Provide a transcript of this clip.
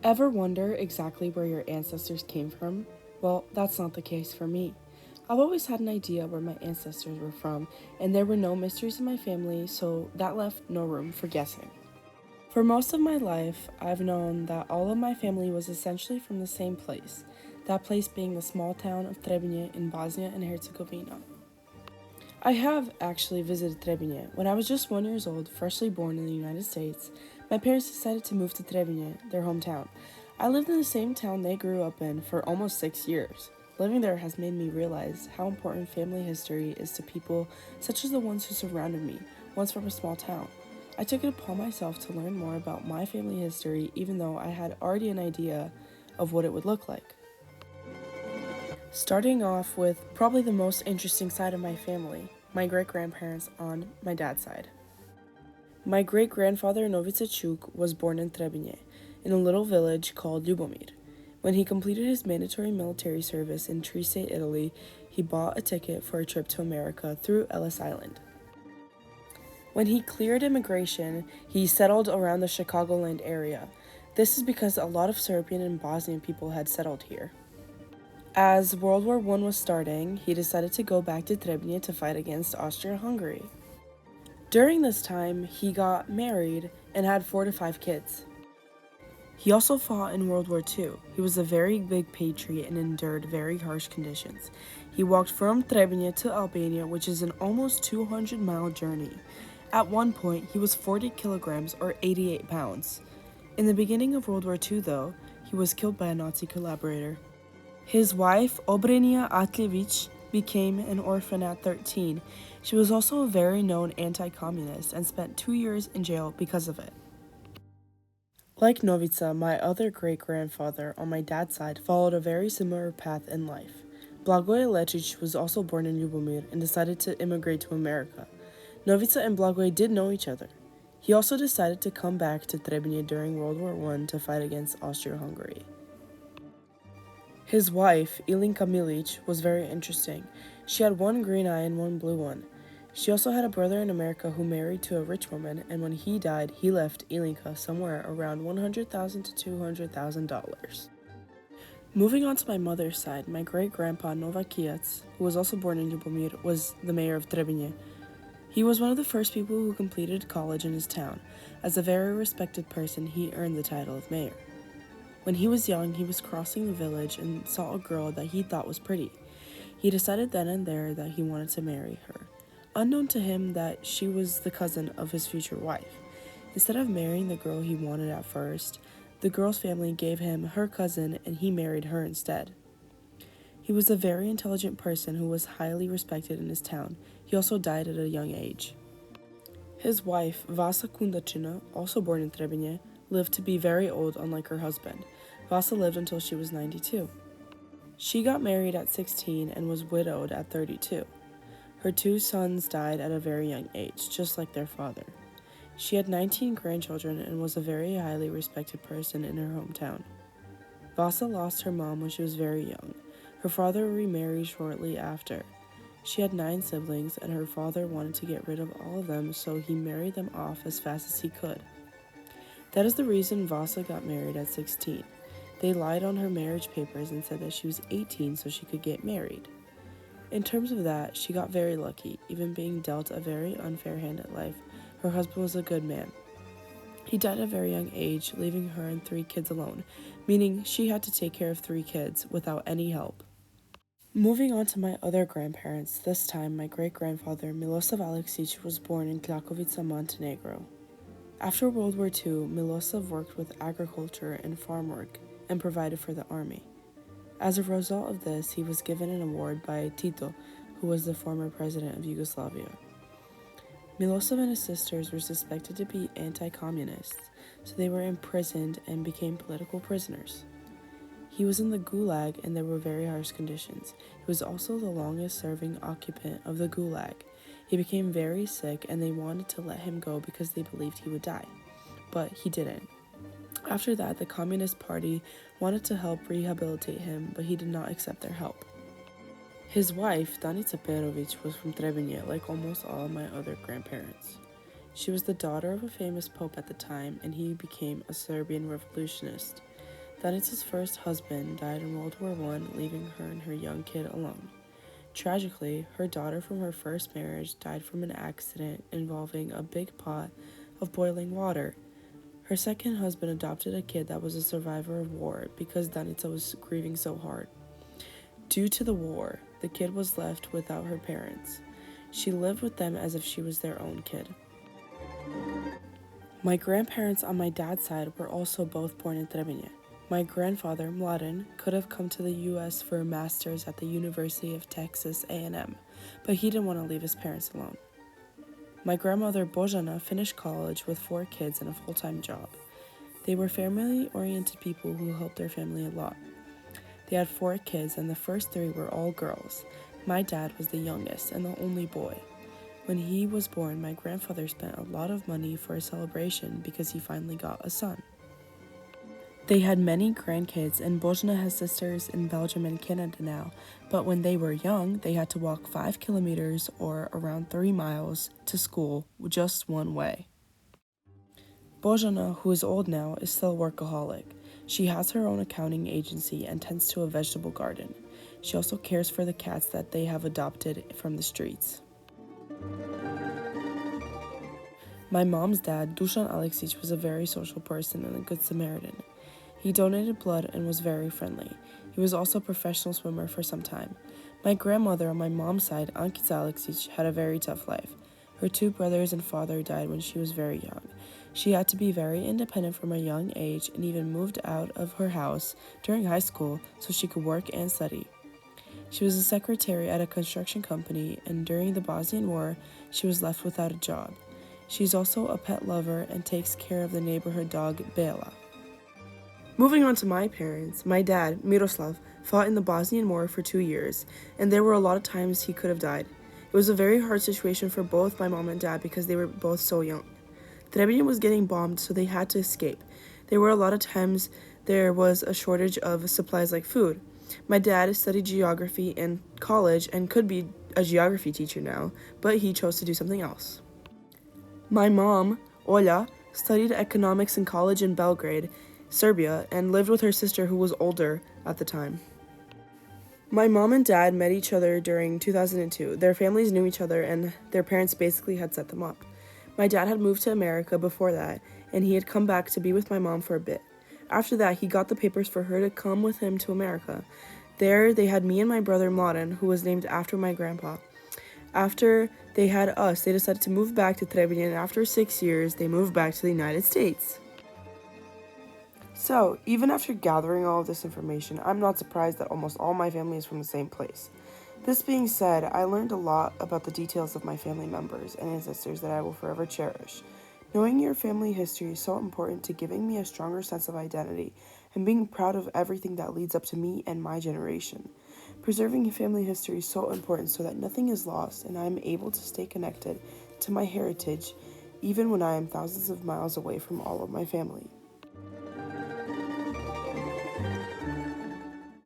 Ever wonder exactly where your ancestors came from? Well, that's not the case for me. I've always had an idea where my ancestors were from, and there were no mysteries in my family, so that left no room for guessing. For most of my life, I've known that all of my family was essentially from the same place, that place being the small town of Trebinje in Bosnia and Herzegovina. I have actually visited Trebinje. When I was just 1 year old, freshly born in the United States, my parents decided to move to Trebinje, their hometown. I lived in the same town they grew up in for almost 6 years. Living there has made me realize how important family history is to people such as the ones who surrounded me, once from a small town. I took it upon myself to learn more about my family history, even though I had already an idea of what it would look like. Starting off with probably the most interesting side of my family, my great grandparents on my dad's side. My great grandfather Novice Chuk was born in Trebinje, in a little village called Ljubomir. When he completed his mandatory military service in Trieste, Italy, he bought a ticket for a trip to America through Ellis Island. When he cleared immigration, he settled around the Chicagoland area. This is because a lot of Serbian and Bosnian people had settled here. As World War I was starting, he decided to go back to Trebinje to fight against Austria-Hungary. During this time, he got married and had 4 to 5 kids. He also fought in World War II. He was a very big patriot and endured very harsh conditions. He walked from Trebinje to Albania, which is an almost 200-mile journey. At one point, he was 40 kilograms or 88 pounds. In the beginning of World War II, though, he was killed by a Nazi collaborator. His wife, Obrenia Atljevic, became an orphan at 13. She was also a very known anti-communist and spent 2 years in jail because of it. Like Novica, my other great-grandfather on my dad's side followed a very similar path in life. Blagoje Lecic was also born in Ljubomir and decided to immigrate to America. Novica and Blagoje did know each other. He also decided to come back to Trebinje during World War I to fight against Austria-Hungary. His wife, Ilinka Milic, was very interesting. She had one green eye and one blue one. She also had a brother in America who married to a rich woman, and when he died, he left Ilinka somewhere around $100,000 to $200,000. Moving on to my mother's side, my great-grandpa Novakiac, who was also born in Ljubomir, was the mayor of Trebinje. He was one of the first people who completed college in his town. As a very respected person, he earned the title of mayor. When he was young, he was crossing the village and saw a girl that he thought was pretty. He decided then and there that he wanted to marry her, unknown to him that she was the cousin of his future wife. Instead of marrying the girl he wanted at first, the girl's family gave him her cousin and he married her instead. He was a very intelligent person who was highly respected in his town. He also died at a young age. His wife, Vasa Kundachina, also born in Trebinje, lived to be very old unlike her husband. Vasa lived until she was 92. She got married at 16 and was widowed at 32. Her 2 sons died at a very young age, just like their father. She had 19 grandchildren and was a very highly respected person in her hometown. Vasa lost her mom when she was very young. Her father remarried shortly after. She had 9 siblings, and her father wanted to get rid of all of them, so he married them off as fast as he could. That is the reason Vasa got married at 16. They lied on her marriage papers and said that she was 18 so she could get married. In terms of that, she got very lucky, even being dealt a very unfair hand at life. Her husband was a good man. He died at a very young age, leaving her and 3 kids alone, meaning she had to take care of 3 kids without any help. Moving on to my other grandparents, this time my great-grandfather Milosav Aleksic was born in Klakovica, Montenegro. After World War II, Milosav worked with agriculture and farm work and provided for the army. As a result of this, he was given an award by Tito, who was the former president of Yugoslavia. Milosav and his sisters were suspected to be anti-communists, so they were imprisoned and became political prisoners. He was in the Gulag and there were very harsh conditions. He was also the longest-serving occupant of the Gulag. He became very sick and they wanted to let him go because they believed he would die, but he didn't. After that, the Communist Party wanted to help rehabilitate him, but he did not accept their help. His wife, Danica Perovic, was from Trebinje, like almost all of my other grandparents. She was the daughter of a famous pope at the time, and he became a Serbian revolutionist. Danitza's first husband died in World War I, leaving her and her young kid alone. Tragically, her daughter from her first marriage died from an accident involving a big pot of boiling water. Her second husband adopted a kid that was a survivor of war because Danica was grieving so hard. Due to the war, the kid was left without her parents. She lived with them as if she was their own kid. My grandparents on my dad's side were also both born in Trebinje. My grandfather, Mladen, could have come to the U.S. for a master's at the University of Texas A&M, but he didn't want to leave his parents alone. My grandmother, Bojana, finished college with 4 kids and a full-time job. They were family-oriented people who helped their family a lot. They had 4 kids, and the first 3 were all girls. My dad was the youngest and the only boy. When he was born, my grandfather spent a lot of money for a celebration because he finally got a son. They had many grandkids, and Bojana has sisters in Belgium and Canada now, but when they were young, they had to walk 5 kilometers or around 3 miles to school just one way. Bojana, who is old now, is still a workaholic. She has her own accounting agency and tends to a vegetable garden. She also cares for the cats that they have adopted from the streets. My mom's dad, Dusan Alexic, was a very social person and a good Samaritan. He donated blood and was very friendly. He was also a professional swimmer for some time. My grandmother on my mom's side, Ankica Alexic, had a very tough life. Her 2 brothers and father died when she was very young. She had to be very independent from a young age and even moved out of her house during high school so she could work and study. She was a secretary at a construction company, and during the Bosnian War, she was left without a job. She's also a pet lover and takes care of the neighborhood dog, Bela. Moving on to my parents, my dad, Miroslav, fought in the Bosnian War for 2 years, and there were a lot of times he could have died. It was a very hard situation for both my mom and dad because they were both so young. Trebinje was getting bombed, so they had to escape. There were a lot of times there was a shortage of supplies like food. My dad studied geography in college and could be a geography teacher now, but he chose to do something else. My mom, Olja, studied economics in college in Belgrade, Serbia, and lived with her sister who was older at the time. My mom and dad met each other during 2002. Their families knew each other and their parents basically had set them up. My dad had moved to America before that, and he had come back to be with my mom for a bit. After that, he got the papers for her to come with him to America. There, they had me and my brother Mladen, who was named after my grandpa. After they had us, they decided to move back to Trebinje, and after 6 years, they moved back to the United States. So, even after gathering all of this information, I'm not surprised that almost all my family is from the same place. This being said, I learned a lot about the details of my family members and ancestors that I will forever cherish. Knowing your family history is so important to giving me a stronger sense of identity and being proud of everything that leads up to me and my generation. Preserving family history is so important so that nothing is lost and I am able to stay connected to my heritage even when I am thousands of miles away from all of my family.